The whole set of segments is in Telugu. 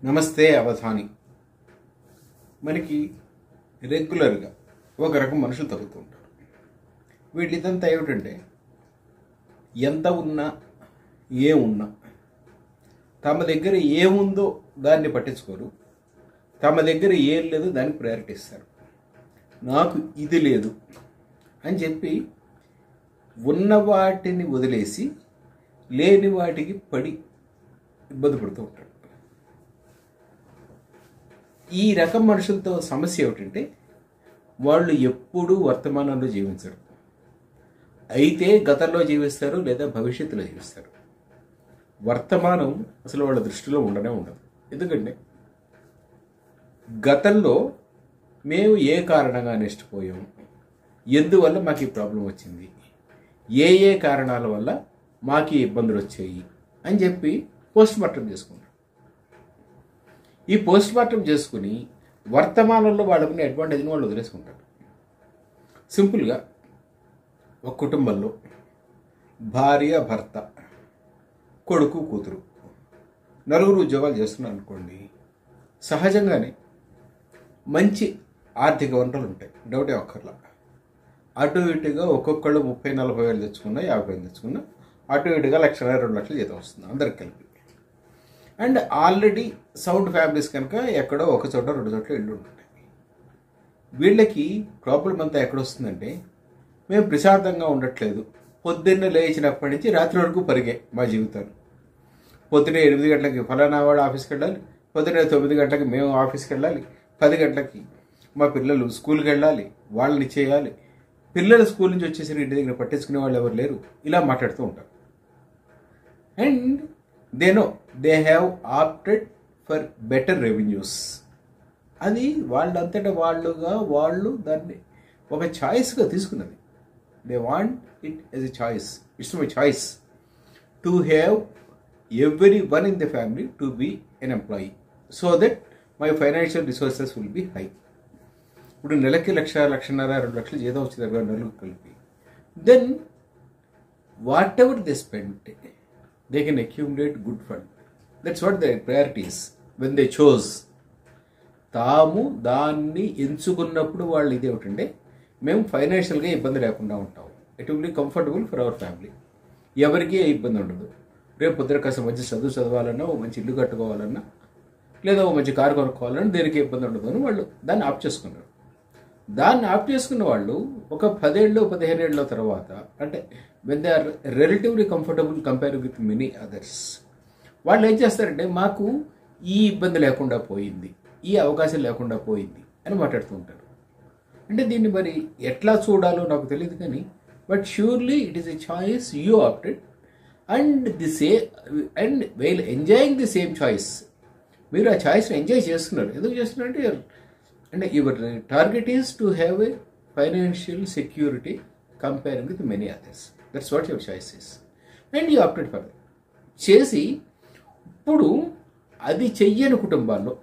నమస్తే అవధాని. మనకి రెగ్యులర్గా ఒక రకం మనుషులు తగ్గుతూ ఉంటారు. వీళ్ళిదంతా ఏమిటంటే ఎంత ఉన్నా ఏమున్నా తమ దగ్గర ఏముందో దాన్ని పట్టించుకోరు, తమ దగ్గర ఏం లేదు దాన్ని ప్రయారిటీ ఇస్తారు. నాకు ఇది లేదు అని చెప్పి ఉన్న వాటిని వదిలేసి లేని వాటికి పడి ఇబ్బంది పడుతూ ఉంటాడు. ఈ రకం మనుషులతో సమస్య ఏమిటంటే వాళ్ళు ఎప్పుడూ వర్తమానంలో జీవించరు, అయితే గతంలో జీవిస్తారు లేదా భవిష్యత్తులో జీవిస్తారు. వర్తమానం అసలు వాళ్ళ దృష్టిలో ఉండనే ఉండదు. ఎందుకంటే గతంలో మేము ఏ కారణంగా నష్టపోయాము, ఎందువల్ల మాకు ఈ ప్రాబ్లం వచ్చింది, ఏ కారణాల వల్ల మాకు ఈ ఇబ్బందులు వచ్చాయి అని చెప్పి పోస్ట్ మార్టం చేసుకుంటారు. ఈ పోస్ట్ మార్టం చేసుకుని వర్తమానంలో వాళ్ళకున్న అడ్వాంటేజ్ని వాళ్ళు వదిలేసుకుంటారు. సింపుల్గా ఒక కుటుంబంలో భార్య భర్త కొడుకు కూతురు నలుగురు ఉద్యోగాలు చేస్తున్నారు అనుకోండి, సహజంగానే మంచి ఆర్థిక వనరులు ఉంటాయి, డౌటే ఒక్కర్లా. అటు ఇటుగా ఒక్కొక్కళ్ళు 30-40 వేలు తెచ్చుకున్నా, 50 వేలు తెచ్చుకున్నా అటు ఇటుగా 1,00,000-2 లక్షలు జీతం వస్తుంది అందరికి కలిపి. అండ్ ఆల్రెడీ సౌండ్ ఫ్యామిలీస్ కనుక ఎక్కడో ఒక చోట 2 చోట్ల ఇల్లు ఉంటాయి. వీళ్ళకి ప్రాబ్లం అంతా ఎక్కడొస్తుందంటే మేము ప్రశాంతంగా ఉండట్లేదు, పొద్దున్న లేచినప్పటి నుంచి రాత్రి వరకు పరిగే మా జీవితాలు. పొద్దున్నే 8 గంటలకి ఫలానా వాడు ఆఫీస్కి వెళ్ళాలి, పొద్దున్నే 9 గంటలకి మేము ఆఫీస్కి వెళ్ళాలి, 10 గంటలకి మా పిల్లలు స్కూల్కి వెళ్ళాలి, వాళ్ళని చేయాలి, పిల్లలు స్కూల్ నుంచి వచ్చేసరికి ఇంటి దగ్గర పట్టించుకునే వాళ్ళు ఎవరు లేరు, ఇలా మాట్లాడుతూ ఉంటారు. And they know they have opted for better revenues. అది వాళ్ళంతటా వాళ్ళు దాన్ని ఒక చాయిస్గా తీసుకున్నది. They want it as a choice. It's my choice to have everyone in the family to be an employee so that my financial resources will be high. ఇప్పుడు నెలకి 1,00,000-1,50,000 2 లక్షలు జీతం వచ్చింది నలుగురు కలిపి. Then whatever they spend they can accumulate good fund. That's what their priority is when they chose. తాము దాన్ని ఎంచుకున్నప్పుడు వాళ్ళు ఇది ఏమిటంటే మేము ఫైనాన్షియల్గా ఇబ్బంది లేకుండా ఉంటాం, it will be comfortable for our family, ఎవరికి ఏ ఇబ్బంది ఉండదు. రేపు పొద్దున కాస్త మంచి చదవాలన్నా, ఓ మంచి ఇల్లు కట్టుకోవాలన్నా, లేదా ఓ మంచి కారు కొనుక్కోవాలన్నా దేనికి ఇబ్బంది ఉండదు అని వాళ్ళు దాన్ని ఆప్ చేసుకున్నారు. దాన్ని ఆప్ చేసుకున్న వాళ్ళు ఒక 10-15 ఏళ్ళ తర్వాత, అంటే when they are relatively comfortable compare with many others, వాళ్ళు ఏం చేస్తారంటే మాకు ఈ ఇబ్బంది లేకుండా పోయింది, ఈ అవకాశం లేకుండా పోయింది అని మాట్లాడుతూ ఉంటారు. అంటే దీన్ని మరి ఎట్లా చూడాలో నాకు తెలియదు కానీ, but surely it is a choice you opted and and while enjoying the same choice. మీరు ఆ చాయిస్ని ఎంజాయ్ చేస్తున్నారు. ఎందుకు చేస్తున్నారంటే అంటే your target is to have a financial security comparing with many others. That's what your choice is and you opted for that. చేసి ఇప్పుడు అది చెయ్యని కుటుంబాల్లో,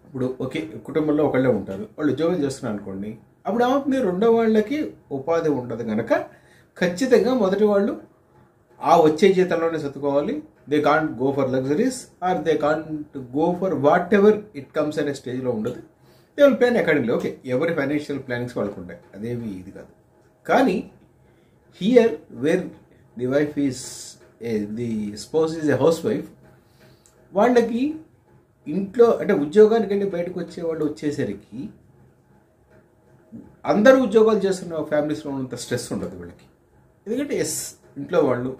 ఇప్పుడు ఒకే కుటుంబంలో ఒకళ్ళే ఉంటారు, వాళ్ళు ఉద్యోగం చేస్తున్నారు అనుకోండి, అప్పుడు ఏమవుతుంది, రెండో వాళ్ళకి ఉపాధి ఉండదు కనుక ఖచ్చితంగా మొదటి వాళ్ళు ఆ వచ్చే జీతంలోనే సర్దుకోవాలి. They can't go for luxuries or they can't go for whatever it comes అనే స్టేజ్లో ఉండదు. They will plan accordingly. Okay, ఎవరి ఫైనాన్షియల్ ప్లానింగ్స్ వాళ్ళకు ఉంటాయి, అదేమి ఇది కాదు. కానీ here where the wife is the spouse is a house wife, వాళ్ళకి ఇంట్లో అంటే ఉద్యోగానికి వెళ్ళి బయటకు వచ్చేవాళ్ళు వచ్చేసరికి అందరూ ఉద్యోగాలు చేస్తున్న ఫ్యామిలీస్లో ఉన్నంత స్ట్రెస్ ఉండదు వీళ్ళకి. ఎందుకంటే ఇంట్లో వాళ్ళు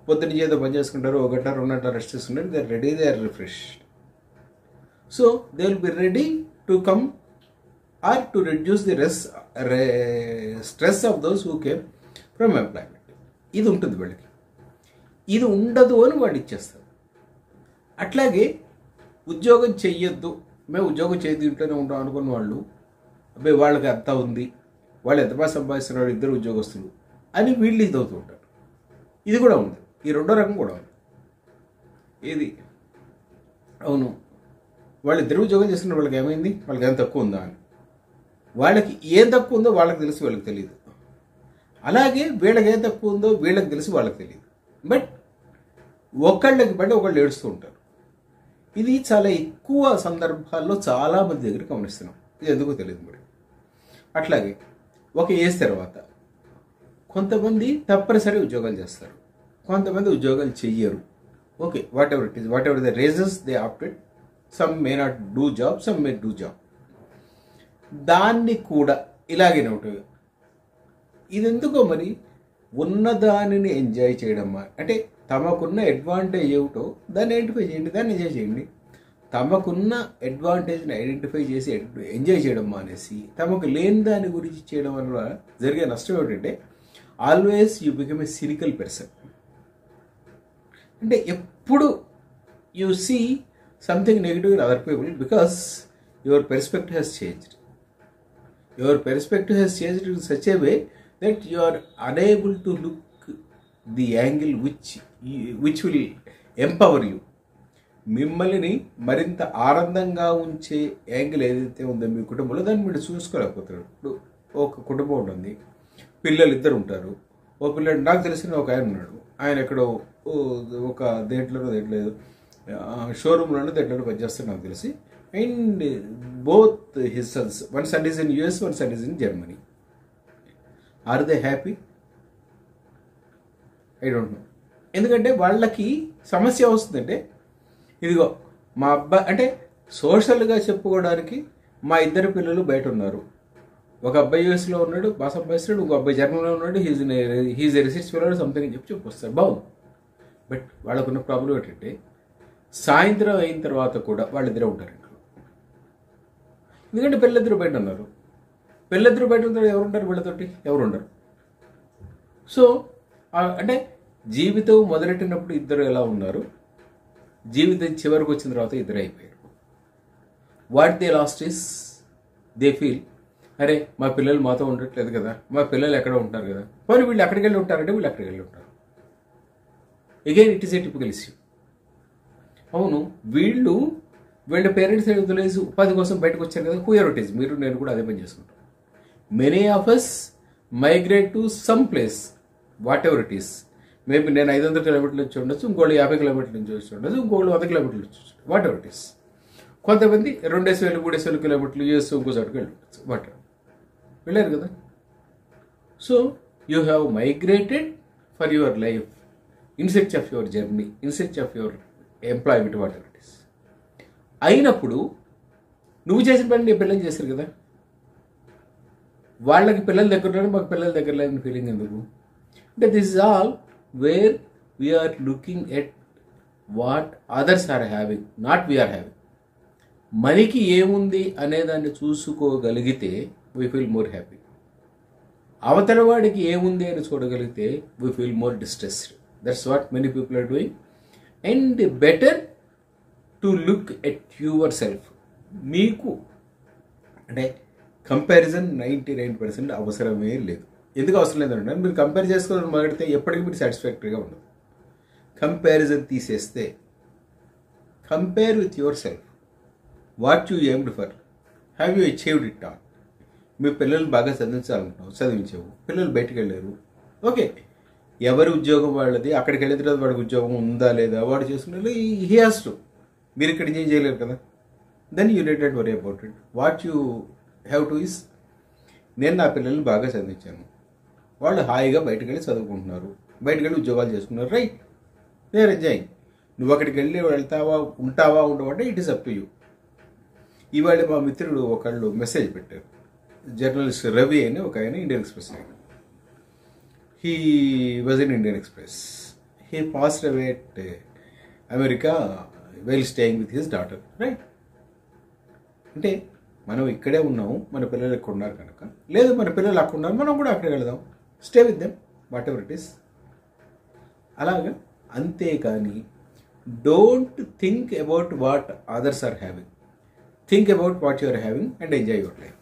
పొద్దున్న ఏదో పని చేసుకుంటారు, 1 గంట 2 గంటల రెస్ట్ చేసుకుంటారు, they are ready, they are refreshed. So they will be ready to come or to reduce the stress of those who came from employment. ఇది ఉంటుంది వీళ్ళకి. ఇది ఉండదు అని వాళ్ళు ఇచ్చేస్తారు. అట్లాగే ఉద్యోగం చెయ్యొద్దు, మేము ఉద్యోగం చేయదు ఇంట్లోనే ఉంటాం అనుకున్న వాళ్ళు, అబ్బాయి వాళ్ళకి అంతా ఉంది, వాళ్ళు ఎంత బాగా సంపాదిస్తున్నారు, ఇద్దరు ఉద్యోగస్తులు అని వీళ్ళు ఇది అవుతూ ఉంటారు. ఇది కూడా ఉంది. ఈ రెండో రకం కూడా ఉంది. ఇది అవును, వాళ్ళు ఇద్దరు ఉద్యోగం చేస్తున్న వాళ్ళకి ఏమైంది, వాళ్ళకి ఏం తక్కువ ఉందా అని, వాళ్ళకి ఏం తక్కువ ఉందో వాళ్ళకి తెలిసి వాళ్ళకి తెలియదు. అలాగే వీళ్ళకి ఏం తక్కువ ఉందో వీళ్ళకి తెలిసి వాళ్ళకి తెలియదు. బట్ ఒకళ్ళకి పడి ఒకళ్ళు ఏడుస్తూ ఉంటారు. ఇది చాలా ఎక్కువ సందర్భాల్లో చాలామంది దగ్గర గమనిస్తున్నాం. ఇది ఎందుకో తెలియదు మరి. అట్లాగే ఒక ఏజ్ తర్వాత కొంతమంది తప్పనిసరి ఉద్యోగాలు చేస్తారు, కొంతమంది ఉద్యోగాలు చెయ్యరు. Okay, what ever it is, what ever the reasons they opted, some may not do job, some may do job. దాన్ని కూడా ఇలాగే ఉంటుంది. ఇది ఎందుకో మరి ఉన్నదానిని ఎంజాయ్ చేయడం, అంటే తమకున్న అడ్వాంటేజ్ ఏమిటో దాన్ని ఐడెంటిఫై చేయండి, దాన్ని ఎంజాయ్ చేయండి. తమకున్న అడ్వాంటేజ్ని ఐడెంటిఫై చేసి ఎంజాయ్ చేయడం మానేసి తమకు లేని దాని గురించి చేయడం వల్ల జరిగే నష్టం ఏమిటంటే always you become a cynical person. అంటే ఎప్పుడు you see something negative in other people because your perspective has changed. Your perspective has changed in such a way that you are unable to look the angle which will empower you. మిమ్మల్ని మరింత ఆనందంగా ఉంచే యాంగిల్ ఏదైతే ఉందో మీ కుటుంబంలో దాన్ని మీరు చూసుకోలేకపోతారు. ఇప్పుడు ఒక కుటుంబం ఉంటుంది, పిల్లలు ఇద్దరు ఉంటారు. ఓ పిల్లడు నాకు తెలిసిన ఒక ఆయన ఉన్నాడు, ఆయన ఎక్కడో ఒక దేంట్లోనో షోరూంలోనో దేంట్లోనో పనిచేస్తాడు నాకు తెలిసి. And both his sons, one son is in US, one son is in Germany. Are they happy? I don't know. ఎందుకంటే వాళ్ళకి సమస్య వస్తుందంటే, ఇదిగో మా అబ్బాయి అంటే సోషల్గా చెప్పుకోవడానికి మా ఇద్దరు పిల్లలు బయట ఉన్నారు. ఒక అబ్బాయి యూఎస్లో ఉన్నాడు, బాగా సంపాదిస్తున్నాడు, ఇంకో అబ్బాయి జర్మనీలో ఉన్నాడు, he's a research fellow something అని చెప్పి వస్తారు, బాగుంది. బట్ వాళ్ళకున్న ప్రాబ్లం ఏంటంటే సాయంత్రం అయిన తర్వాత కూడా వాళ్ళిద్దరే ఉంటారు ఇంట్లో. ఎందుకంటే పిల్లలిద్దరు బయట ఉన్నారు. పిల్లలిద్దరు బయట ఉంటారు, ఎవరు ఉంటారు వీళ్ళతోటి? ఎవరు ఉండరు. సో అంటే జీవితం మొదలెట్టినప్పుడు ఇద్దరు ఎలా ఉన్నారు, జీవితం చివరికి వచ్చిన తర్వాత ఇద్దరు అయిపోయారు. What they last is they feel, అరే మా పిల్లలు మాతో ఉండట్లేదు కదా, మా పిల్లలు ఎక్కడ ఉంటారు కదా, మరి వీళ్ళు ఎక్కడికి వెళ్ళి ఉంటారంటే వీళ్ళు ఎక్కడికి వెళ్ళి ఉంటారు. Again it is a typical issue. అవును, వీళ్ళ పేరెంట్స్ వదిలేసి ఉపాధి కోసం బయటకు వచ్చారు కదా, హూయర్ ఇట్ ఈస్, మీరు నేను కూడా అదే పని చేసుకుంటాం. Many of us migrate to some place, whatever it is. Maybe నేను 500 కిలోమీటర్ల నుంచి ఉండొచ్చు, ఇంకోళ్ళు 50 కిలోమీటర్ల నుంచి వచ్చి ఉండొచ్చు, ఇంకోళ్ళు 100 కిలోమీటర్ల నుంచి వచ్చి, వాట్ ఎవర్ ఇట్ ఈస్. కొంతమంది 2,000-3,000 కిలోమీటర్లు యూఎస్ ఇంకో చోటుకి వెళ్ళి ఉండొచ్చు, వాట్ ఎవర్ వెళ్ళారు కదా. So you have migrated for your life, in search of your journey, in search of your employment, what ever it is. అయినప్పుడు నువ్వు చేసిన పని నీ పిల్లలు చేశారు కదా, వాళ్ళకి పిల్లల దగ్గర ఉన్నారు, మాకు పిల్లల దగ్గర లేని ఫీలింగ్ ఎందుకు? అంటే this is all where we are looking at what others are having, not we are having. మనకి ఏముంది అనేదాన్ని చూసుకోగలిగితే వీ ఫీల్ మోర్ హ్యాపీ. అవతల వాడికి ఏముంది అని చూడగలిగితే we feel more distressed. That's what many people are doing. And better to look at yourself. మీకు అంటే కంపారిజన్ 99% అవసరమే లేదు. ఎందుకు అవసరం లేదంటే మీరు కంపేర్ చేసుకోవడం మొదలెడితే ఎప్పటికీ మీరు సాటిస్ఫాక్టరీగా ఉండదు. కంపారిజన్ తీసేస్తే compare with yourself, what you aimed for, have you achieved it all. మీ పిల్లలు బాగా చదివించాలనుకుంటున్నావు, చదివించావు, పిల్లలు బయటకు వెళ్ళారు, ఓకే, ఎవరి ఉద్యోగం వాళ్ళది, అక్కడికి వెళ్ళిన తర్వాత వాడికి ఉద్యోగం ఉందా లేదా వాడు చేసుకునే హీ హాస్ టు. మీరు ఇక్కడ ఏం చేయలేరు కదా, then you need not worry about it. What you have to is, నేను నా పిల్లల్ని బాగా చదివించాను, వాళ్ళు హాయిగా బయటకు వెళ్ళి చదువుకుంటున్నారు, బయటకు వెళ్ళి ఉద్యోగాలు చేసుకున్నారు, రైట్, దే ఆర్ ఎంజాయింగ్. నువ్వు అక్కడికి వెళ్ళి వెళ్తావా ఉంటావా ఉండవా అంటే it is up to you. ఇవాళ మా మిత్రుడు ఒకళ్ళు మెసేజ్ పెట్టారు, జర్నలిస్ట్ రవి అని ఒక ఆయన, ఇండియన్ ఎక్స్ప్రెస్ ఆయన. He was in Indian express. He passed away at America while staying with his daughter, right. అంటే మనం ఇక్కడే ఉన్నాము, మన పిల్లలు ఇక్కడ ఉన్నారు కనుక, లేదు మన పిల్లలు అక్కడ ఉన్నారు, మనం కూడా అక్కడికి వెళదాం, stay with them, whatever it is. అలాగా. అంతేకాని don't think about what others are having, think about what you are having and enjoy your life.